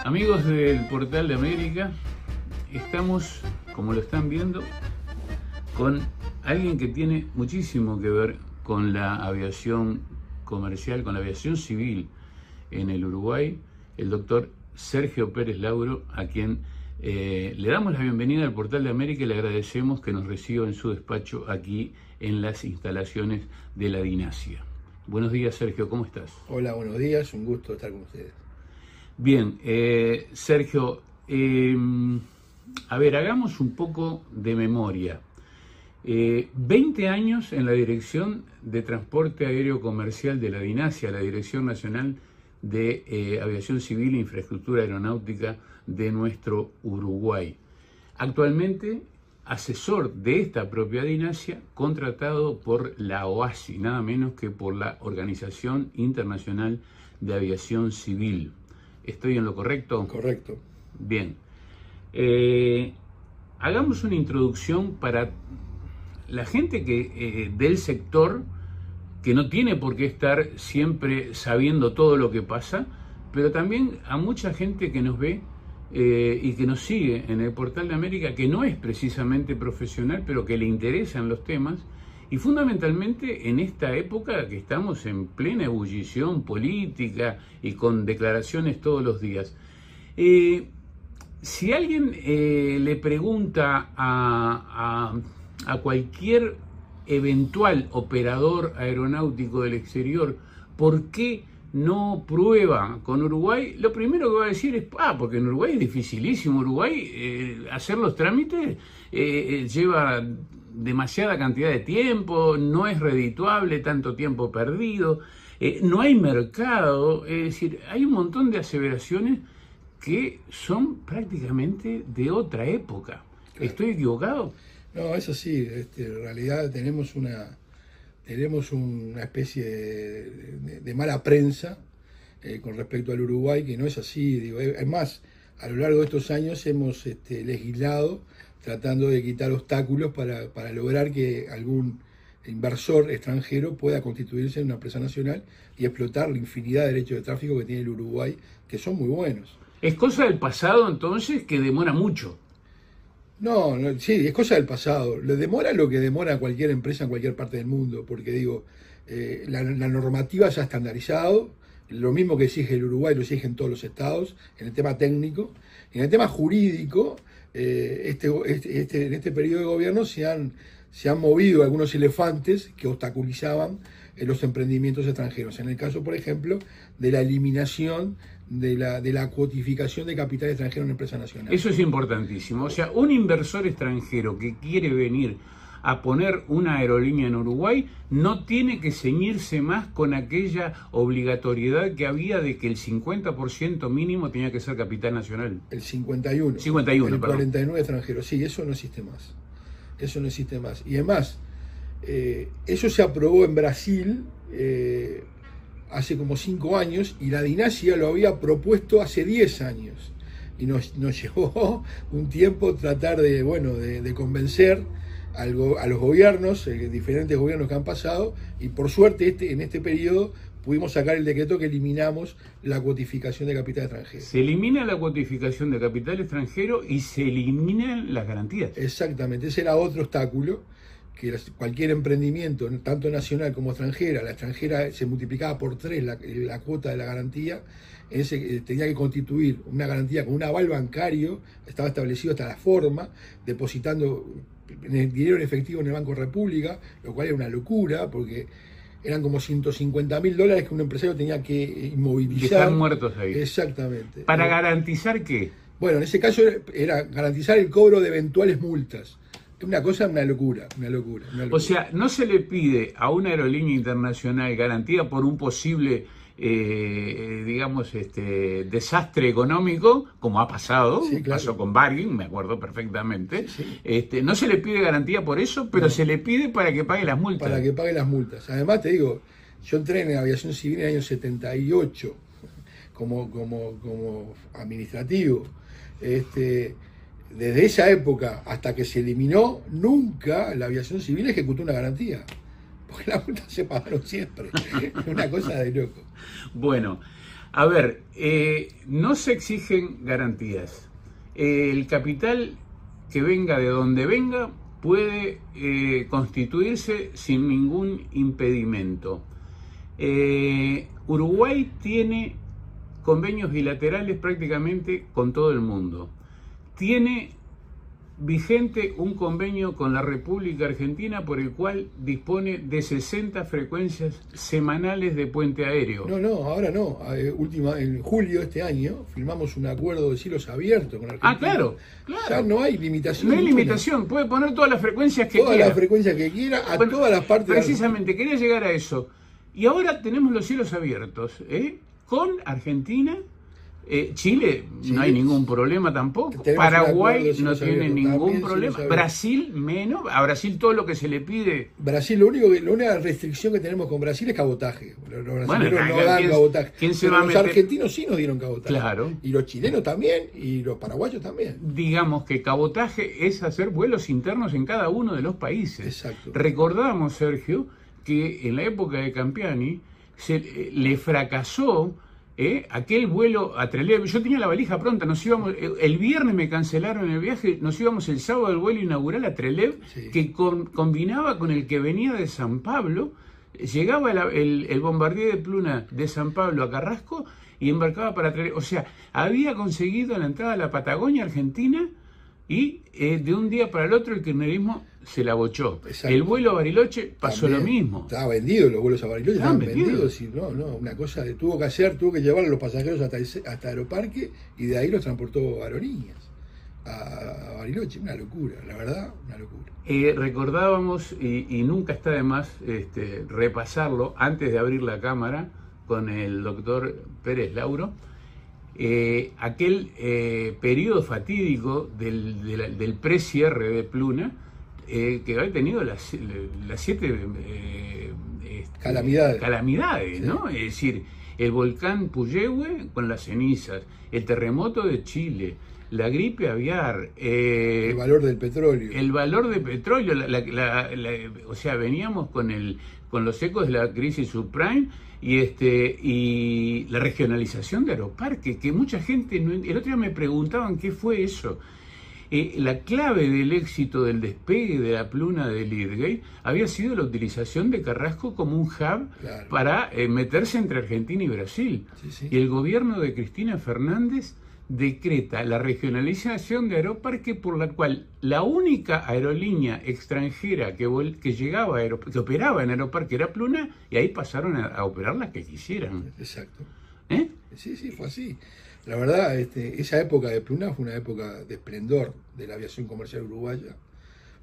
Amigos del Portal de América, estamos, como lo están viendo, con alguien que tiene muchísimo que ver con la aviación comercial, con la aviación civil en el Uruguay, el doctor Sergio Pérez Lauro, a quien le damos la bienvenida al Portal de América y le agradecemos que nos reciba en su despacho aquí en las instalaciones de la Dinasia. Buenos días, Sergio, ¿cómo estás? Hola, buenos días, un gusto estar con ustedes. Bien, Sergio, a ver, hagamos un poco de memoria. 20 años en la Dirección de Transporte Aéreo Comercial de la Dinasia, la Dirección Nacional de Aviación Civil e Infraestructura Aeronáutica de nuestro Uruguay. Actualmente, asesor de esta propia Dinasia, contratado por la OASI, nada menos que por la Organización Internacional de Aviación Civil. ¿Estoy en lo correcto? Correcto. Bien. Hagamos una introducción para la gente que del sector, que no tiene por qué estar siempre sabiendo todo lo que pasa, pero también a mucha gente que nos ve y que nos sigue en el Portal de América, que no es precisamente profesional, pero que le interesan los temas, y fundamentalmente en esta época que estamos en plena ebullición política y con declaraciones todos los días. Si alguien le pregunta a cualquier eventual operador aeronáutico del exterior por qué no prueba con Uruguay, lo primero que va a decir es, porque en Uruguay es dificilísimo. Uruguay, hacer los trámites lleva demasiada cantidad de tiempo, no es redituable, tanto tiempo perdido, no hay mercado, es decir, hay un montón de aseveraciones que son prácticamente de otra época. Claro. ¿Estoy equivocado? No, es así. En realidad tenemos una especie de mala prensa con respecto al Uruguay, que no es así. Digo, es más, a lo largo de estos años hemos legislado tratando de quitar obstáculos para lograr que algún inversor extranjero pueda constituirse en una empresa nacional y explotar la infinidad de derechos de tráfico que tiene el Uruguay, que son muy buenos. ¿Es cosa del pasado entonces que demora mucho? No, sí, es cosa del pasado. Le demora lo que demora cualquier empresa en cualquier parte del mundo, porque digo, la normativa se ha estandarizado, lo mismo que exige el Uruguay lo exigen todos los estados, en el tema técnico. En el tema jurídico, en este periodo de gobierno se han movido algunos elefantes que obstaculizaban los emprendimientos extranjeros. En el caso, por ejemplo, de la eliminación de la cuotificación de capital extranjero en empresa nacional. Eso es importantísimo. O sea, un inversor extranjero que quiere venir a poner una aerolínea en Uruguay no tiene que ceñirse más con aquella obligatoriedad que había de que el 50% mínimo tenía que ser capital nacional. El 51. 51, el perdón. 49 extranjeros. Sí, eso no existe más. Eso no existe más. Y además, eso se aprobó en Brasil hace como 5 años y la Dinasia lo había propuesto hace 10 años. Y nos llevó un tiempo tratar de convencer a los gobiernos, diferentes gobiernos que han pasado, y por suerte en este periodo pudimos sacar el decreto que eliminamos la cuotificación de capital extranjero. Se elimina la cuotificación de capital extranjero y se eliminan las garantías. Exactamente, ese era otro obstáculo, que cualquier emprendimiento, tanto nacional como extranjera, la extranjera se multiplicaba por 3 la cuota de la garantía, tenía que constituir una garantía con un aval bancario, estaba establecido hasta la forma, depositando dinero en efectivo en el Banco República, lo cual era una locura, porque eran como $150.000 que un empresario tenía que inmovilizar. Que están muertos ahí. Exactamente. ¿Para garantizar qué? Bueno, en ese caso era garantizar el cobro de eventuales multas. Una cosa, una locura. O sea, no se le pide a una aerolínea internacional garantía por un posible, desastre económico, como ha pasado, sí, claro. Pasó con Varig, me acuerdo perfectamente. Sí. No se le pide garantía por eso, pero no. Se le pide para que pague las multas. Para que pague las multas. Además, te digo, yo entré en aviación civil en el año 78 como administrativo. Desde esa época hasta que se eliminó, nunca la aviación civil ejecutó una garantía. Porque las multas se pagaron siempre. Una cosa de loco. Bueno, A ver, no se exigen garantías. El capital que venga de donde venga puede constituirse sin ningún impedimento. Uruguay tiene convenios bilaterales prácticamente con todo el mundo. Tiene vigente un convenio con la República Argentina por el cual dispone de 60 frecuencias semanales de puente aéreo. No, ahora no. En julio de este año firmamos un acuerdo de cielos abiertos con Argentina. Ah, claro. Ya no hay limitación. No hay limitación, puede poner todas las frecuencias que quiera. Todas las frecuencias que quiera, Bueno, todas las partes. Precisamente, quería llegar a eso. Y ahora tenemos los cielos abiertos, con Argentina. Chile no hay ningún problema tampoco. Paraguay no tiene ningún problema. Brasil menos. A Brasil todo lo que se le pide. Brasil, la única restricción que tenemos con Brasil es cabotaje. Los brasileños no dan cabotaje. Los argentinos sí nos dieron cabotaje. Claro. Y los chilenos también, y los paraguayos también. Digamos que cabotaje es hacer vuelos internos en cada uno de los países. Exacto. Recordamos, Sergio, que en la época de Campiani le fracasó aquel vuelo a Trelew. Yo tenía la valija pronta, nos íbamos, el viernes me cancelaron el viaje, nos íbamos el sábado al vuelo inaugural a Trelew, sí, que combinaba con el que venía de San Pablo. Llegaba el bombardier de Pluna de San Pablo a Carrasco y embarcaba para Trelew. O sea, había conseguido la entrada a la Patagonia Argentina y de un día para el otro el kirchnerismo se la bochó. Exacto. El vuelo a Bariloche pasó también lo mismo. Estaba vendido, los vuelos a Bariloche estaban vendidos. Y una cosa tuvo que llevar a los pasajeros hasta Aeroparque y de ahí los transportó Aerolíneas a Bariloche. Una locura, la verdad, una locura. Recordábamos, y nunca está de más repasarlo, antes de abrir la cámara con el doctor Pérez Lauro, aquel periodo fatídico del precierre de Pluna, que había tenido las 7 calamidades, ¿no? Sí. Es decir, el volcán Puyehue con las cenizas, el terremoto de Chile, la gripe aviar, el valor del petróleo. El valor del petróleo, o sea, veníamos con los ecos de la crisis subprime y la regionalización de Aeroparque, que mucha gente, el otro día me preguntaban qué fue eso. La clave del éxito del despegue de la Pluna de Lidgate había sido la utilización de Carrasco como un hub, claro, para meterse entre Argentina y Brasil. Sí, sí. Y el gobierno de Cristina Fernández decreta la regionalización de Aeroparque, por la cual la única aerolínea extranjera que operaba en Aeroparque era Pluna, y ahí pasaron a operar las que quisieran. Exacto. Sí, fue así. La verdad, esa época de Pluna fue una época de esplendor de la aviación comercial uruguaya.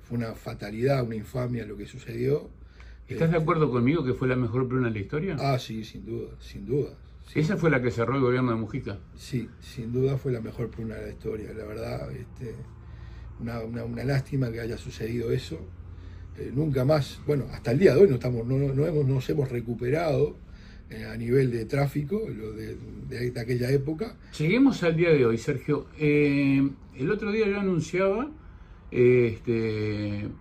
Fue una fatalidad, una infamia lo que sucedió. ¿Estás de acuerdo conmigo que fue la mejor Pluna de la historia? Ah, sí, sin duda, sin duda. ¿Esa fue la que cerró el gobierno de Mujica? Sí, sin duda fue la mejor Pluna de la historia. La verdad, una lástima que haya sucedido eso. Nunca más, bueno, hasta el día de hoy nos hemos recuperado a nivel de tráfico de aquella época. Lleguemos al día de hoy, Sergio. El otro día yo anunciaba,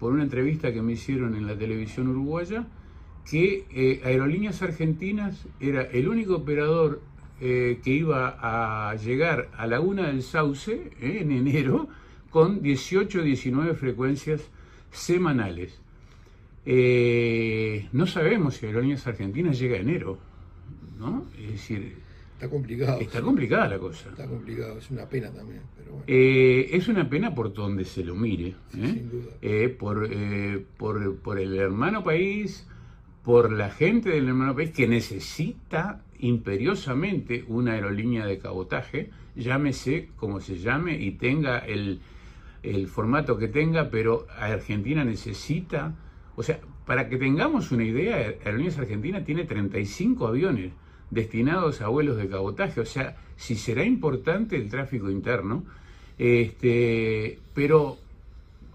por una entrevista que me hicieron en la televisión uruguaya, que Aerolíneas Argentinas era el único operador que iba a llegar a Laguna del Sauce en enero con 18 o 19 frecuencias semanales. No sabemos si Aerolíneas Argentinas llega a enero, ¿no? Es decir, está complicado. Está complicada la cosa. Está complicado, es una pena también. Pero bueno. Es una pena por donde se lo mire. Sí, sin duda. Por el hermano país, por la gente del hermano país que necesita imperiosamente una aerolínea de cabotaje, llámese como se llame y tenga el formato que tenga, pero Argentina necesita, o sea, para que tengamos una idea, Aerolíneas Argentina tiene 35 aviones destinados a vuelos de cabotaje, o sea, si será importante el tráfico interno, pero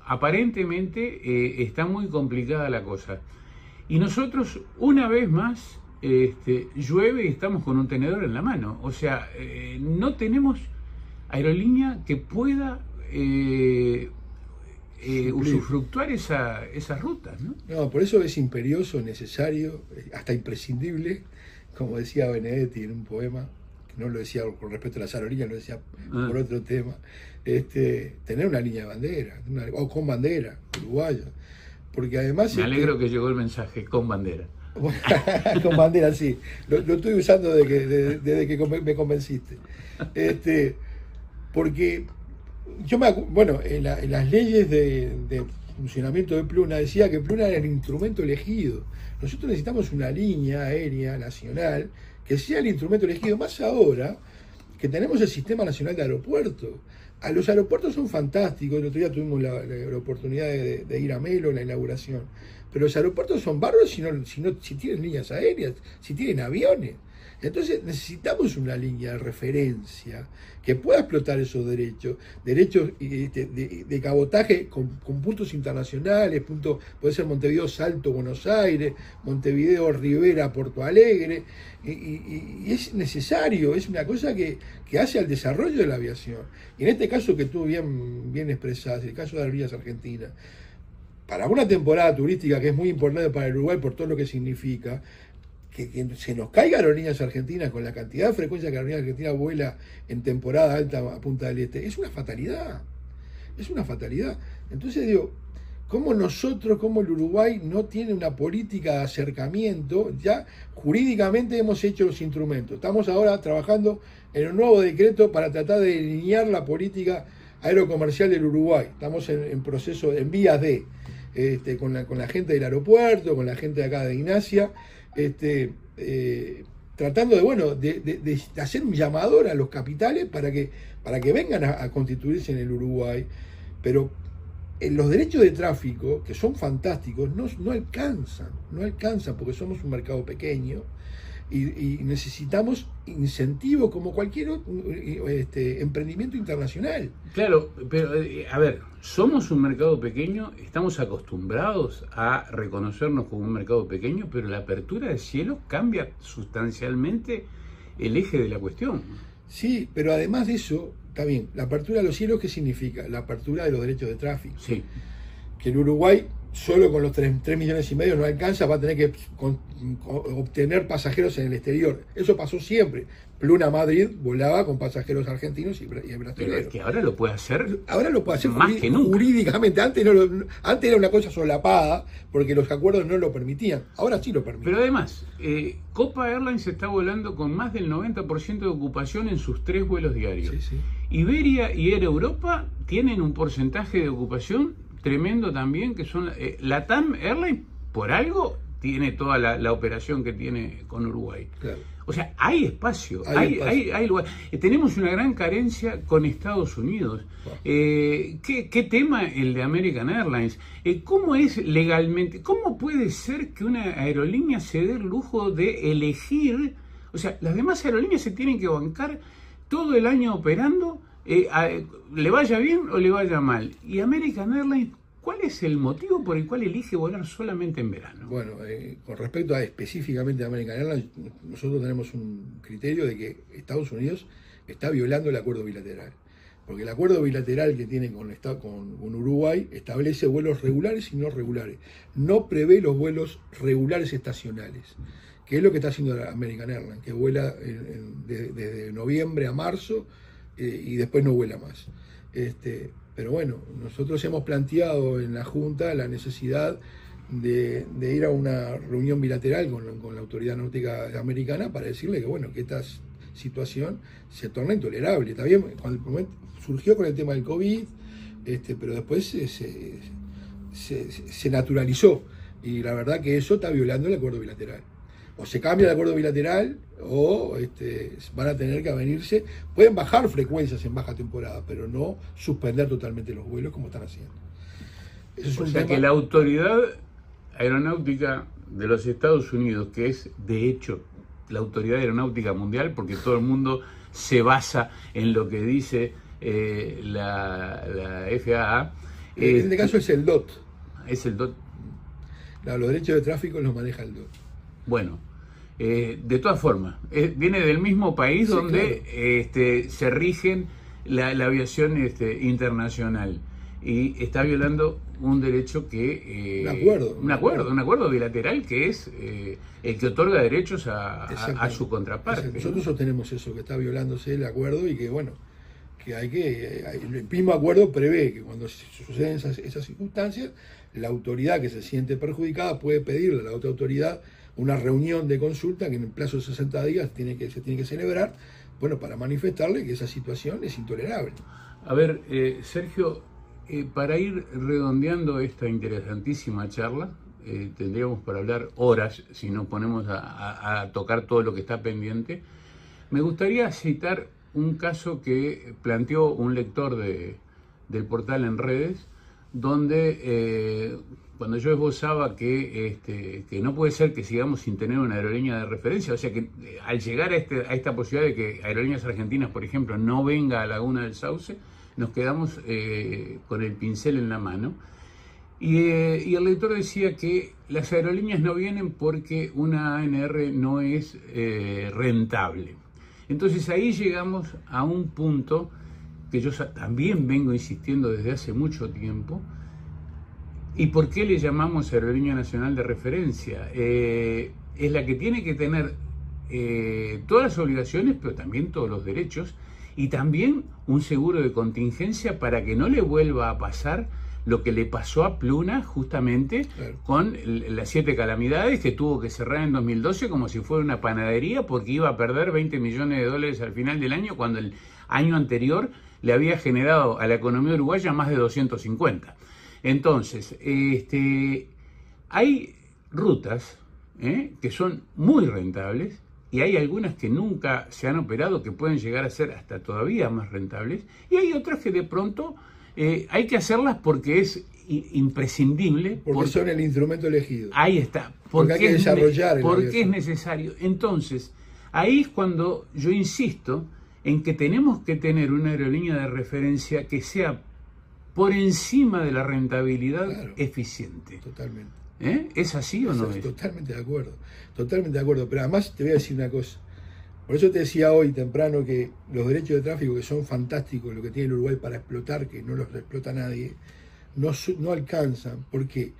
aparentemente está muy complicada la cosa. Y nosotros, una vez más, llueve y estamos con un tenedor en la mano. O sea, no tenemos aerolínea que pueda usufructuar esas rutas, ¿no? No, por eso es imperioso, necesario, hasta imprescindible, como decía Benedetti en un poema, no lo decía con respecto a las aerolíneas, lo decía por otro tema, tener una línea de bandera, o con bandera uruguaya. Porque además... Me alegro que llegó el mensaje, con bandera. Con bandera, sí. Lo estoy usando desde que me convenciste. Porque yo bueno, en las leyes de funcionamiento de Pluna decía que Pluna era el instrumento elegido. Nosotros necesitamos una línea aérea nacional que sea el instrumento elegido, más ahora que tenemos el Sistema Nacional de Aeropuertos. Los aeropuertos son fantásticos. El otro día tuvimos la oportunidad de ir a Melo en la inauguración. Pero los aeropuertos son bárbaros si tienen líneas aéreas, si tienen aviones. Entonces necesitamos una línea de referencia que pueda explotar esos derechos de cabotaje con puntos internacionales, puede ser Montevideo, Salto, Buenos Aires, Montevideo, Rivera, Porto Alegre, y es necesario, es una cosa que hace al desarrollo de la aviación. Y en este caso que tú bien expresás, el caso de Aerolíneas Argentinas, para una temporada turística que es muy importante para el Uruguay por todo lo que significa, que se nos caiga Aerolíneas Argentinas con la cantidad de frecuencia que Aerolíneas Argentinas vuela en temporada alta a Punta del Este, es una fatalidad. Es una fatalidad. Entonces digo, ¿cómo nosotros, como el Uruguay, no tiene una política de acercamiento? Ya jurídicamente hemos hecho los instrumentos. Estamos ahora trabajando en un nuevo decreto para tratar de delinear la política aerocomercial del Uruguay. Estamos en proceso, en vías de, con la gente del aeropuerto, con la gente de acá de Ignacia, tratando de hacer un llamador a los capitales para que vengan a constituirse en el Uruguay, pero los derechos de tráfico, que son fantásticos, no alcanzan porque somos un mercado pequeño y necesitamos incentivos como cualquier emprendimiento internacional. Claro, pero a ver, somos un mercado pequeño, estamos acostumbrados a reconocernos como un mercado pequeño, pero la apertura del cielo cambia sustancialmente el eje de la cuestión. Sí, pero además de eso, está bien, la apertura de los cielos, ¿qué significa? La apertura de los derechos de tráfico. Sí. Que el Uruguay, solo con los 3 millones y medio no alcanza, va a tener que obtener pasajeros en el exterior. Eso pasó siempre. Pluna Madrid volaba con pasajeros argentinos y brasileños. Pero es que ahora lo puede hacer. Ahora lo puede hacer más que nunca. Jurídicamente. Antes era una cosa solapada porque los acuerdos no lo permitían. Ahora sí lo permiten. Pero además, Copa Airlines está volando con más del 90% de ocupación en sus 3 vuelos diarios. Sí, sí. Iberia y Air Europa tienen un porcentaje de ocupación tremendo también, que son LATAM Airlines, por algo tiene toda la operación que tiene con Uruguay. Claro. O sea, hay espacio, hay lugar. Tenemos una gran carencia con Estados Unidos. Wow. ¿Qué tema el de American Airlines? ¿Cómo es legalmente? ¿Cómo puede ser que una aerolínea se dé el lujo de elegir? O sea, las demás aerolíneas se tienen que bancar todo el año operando, le vaya bien o le vaya mal. Y American Airlines, ¿cuál es el motivo por el cual elige volar solamente en verano? Bueno, con respecto a específicamente a American Airlines, nosotros tenemos un criterio de que Estados Unidos está violando el acuerdo bilateral. Porque el acuerdo bilateral que tiene con Uruguay establece vuelos regulares y no regulares. No prevé los vuelos regulares estacionales, que es lo que está haciendo American Airlines, que vuela desde noviembre a marzo y después no vuela más. Pero bueno, nosotros hemos planteado en la Junta la necesidad de ir a una reunión bilateral con la autoridad náutica americana para decirle que bueno, que esta situación se torna intolerable. Está bien, surgió con el tema del COVID, pero después se naturalizó y la verdad que eso está violando el acuerdo bilateral. O se cambia el acuerdo bilateral o van a tener que avenirse. Pueden bajar frecuencias en baja temporada, pero no suspender totalmente los vuelos como están haciendo. Eso es un tema que la autoridad aeronáutica de los Estados Unidos, que es de hecho la autoridad aeronáutica mundial, porque todo el mundo se basa en lo que dice la FAA. En este caso es el DOT. Es el DOT. Claro, los derechos de tráfico los maneja el DOT. Bueno, de todas formas, viene del mismo país, sí, donde claro, se rigen la aviación internacional. y está violando un derecho que... un acuerdo bilateral que es el que otorga derechos a su contraparte. Nosotros sostenemos eso, que está violándose el acuerdo y que, bueno, que el mismo acuerdo prevé que cuando suceden esas circunstancias, la autoridad que se siente perjudicada puede pedirle a la otra autoridad una reunión de consulta que en el plazo de 60 días se tiene que celebrar, bueno, para manifestarle que esa situación es intolerable. A ver, Sergio, para ir redondeando esta interesantísima charla, tendríamos para hablar horas si nos ponemos a tocar todo lo que está pendiente. Me gustaría citar un caso que planteó un lector del portal En Redes, donde cuando yo esbozaba que no puede ser que sigamos sin tener una aerolínea de referencia, o sea que al llegar a esta posibilidad de que Aerolíneas Argentinas, por ejemplo, no venga a Laguna del Sauce, nos quedamos con el pincel en la mano. Y el lector decía que las aerolíneas no vienen porque una ANR no es rentable. Entonces ahí llegamos a un punto que yo también vengo insistiendo desde hace mucho tiempo. ¿Y por qué le llamamos Aerolínea Nacional de Referencia? Es la que tiene que tener todas las obligaciones, pero también todos los derechos, y también un seguro de contingencia para que no le vuelva a pasar lo que le pasó a Pluna justamente con las 7 calamidades, que tuvo que cerrar en 2012 como si fuera una panadería porque iba a perder 20 millones de dólares al final del año, cuando el año anterior le había generado a la economía uruguaya más de 250. Entonces, hay rutas que son muy rentables, y hay algunas que nunca se han operado que pueden llegar a ser hasta todavía más rentables, y hay otras que de pronto hay que hacerlas porque es imprescindible. Porque son el instrumento elegido. Ahí está. Porque hay que desarrollar. Porque es necesario. Entonces, ahí es cuando yo insisto en que tenemos que tener una aerolínea de referencia que sea por encima de la rentabilidad eficiente. Totalmente. ¿Es así o no es? Totalmente de acuerdo. Totalmente de acuerdo. Pero además te voy a decir una cosa. Por eso te decía hoy temprano que los derechos de tráfico, que son fantásticos, lo que tiene el Uruguay para explotar, que no los explota nadie, no alcanzan, porque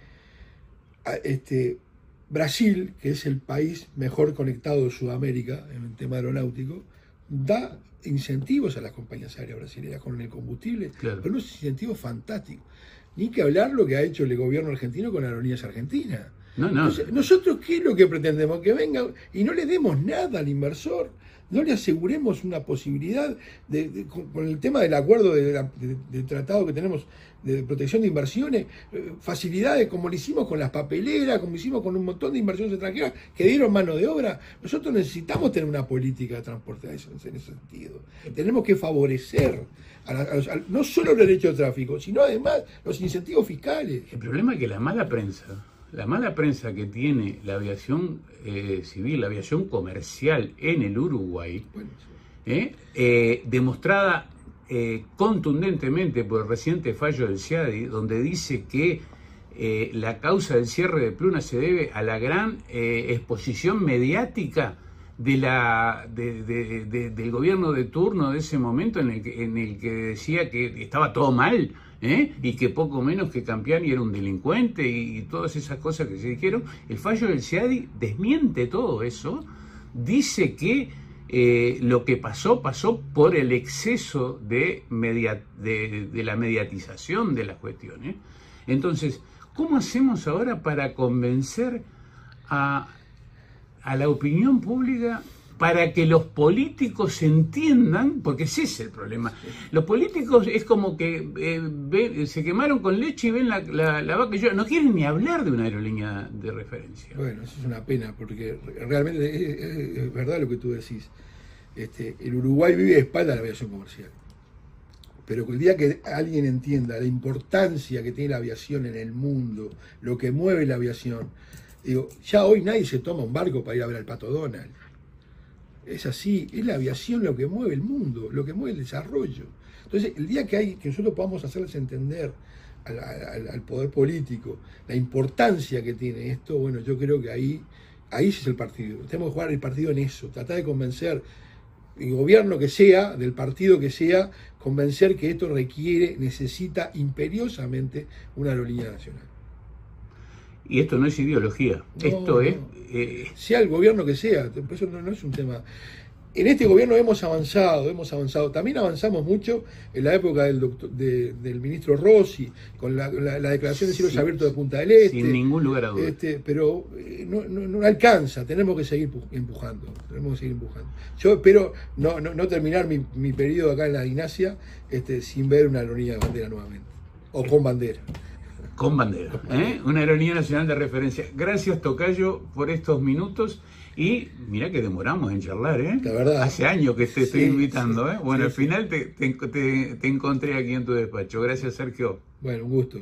Brasil, que es el país mejor conectado de Sudamérica en el tema aeronáutico, da incentivos a las compañías aéreas brasileñas con el combustible, pero unos incentivos fantásticos. Ni que hablar lo que ha hecho el gobierno argentino con Aerolíneas Argentinas. Entonces, nosotros, ¿qué es lo que pretendemos? Que venga y no le demos nada al inversor, no le aseguremos una posibilidad con el tema del acuerdo del tratado que tenemos de protección de inversiones, facilidades como lo hicimos con las papeleras, como hicimos con un montón de inversiones extranjeras que dieron mano de obra. Nosotros necesitamos tener una política de transporte en ese sentido. Tenemos que favorecer no solo el derecho de tráfico, sino además los incentivos fiscales. El problema es que la mala prensa que tiene la aviación civil, la aviación comercial en el Uruguay, demostrada contundentemente por el reciente fallo del CIADI, donde dice que la causa del cierre de Pluna se debe a la gran exposición mediática del gobierno de turno de ese momento, en el que decía que estaba todo mal, y que poco menos que Campiani era un delincuente y todas esas cosas que se dijeron. El fallo del CIADI desmiente todo eso, dice que lo que pasó por el exceso de la mediatización de las cuestiones. Entonces, ¿cómo hacemos ahora para convencer a la opinión pública, para que los políticos entiendan? Porque ese es el problema. Los políticos es como que se quemaron con leche y ven la vaca y yo. No quieren ni hablar de una aerolínea de referencia. Bueno, eso es una pena, porque realmente es verdad lo que tú decís. El Uruguay vive de espalda a la aviación comercial. Pero el día que alguien entienda la importancia que tiene la aviación en el mundo, lo que mueve la aviación, digo, ya hoy nadie se toma un barco para ir a ver al Pato Donald. Es así, es la aviación lo que mueve el mundo, lo que mueve el desarrollo. Entonces, el día que nosotros podamos hacerles entender al poder político la importancia que tiene esto, bueno, yo creo que ahí es el partido. Tenemos que jugar el partido en eso, tratar de convencer el gobierno que sea, del partido que sea, convencer que esto necesita imperiosamente una aerolínea nacional. Y esto no es ideología, No, esto es... sea el gobierno que sea, eso no es un tema. En este gobierno hemos avanzado. También avanzamos mucho en la época del ministro Rossi, con la declaración de cielos abiertos de Punta del Este. Sin ningún lugar a dudas. Pero no alcanza, tenemos que seguir empujando. Yo espero no terminar mi periodo acá en la Ignacia sin ver una aerolínea de bandera nuevamente, o con bandera. Con bandera, una aerolínea nacional de referencia. Gracias, Tocayo, por estos minutos. Y mira que demoramos en charlar, La verdad. Hace años que te estoy invitando, Bueno, sí, al final te encontré aquí en tu despacho. Gracias, Sergio. Bueno, un gusto.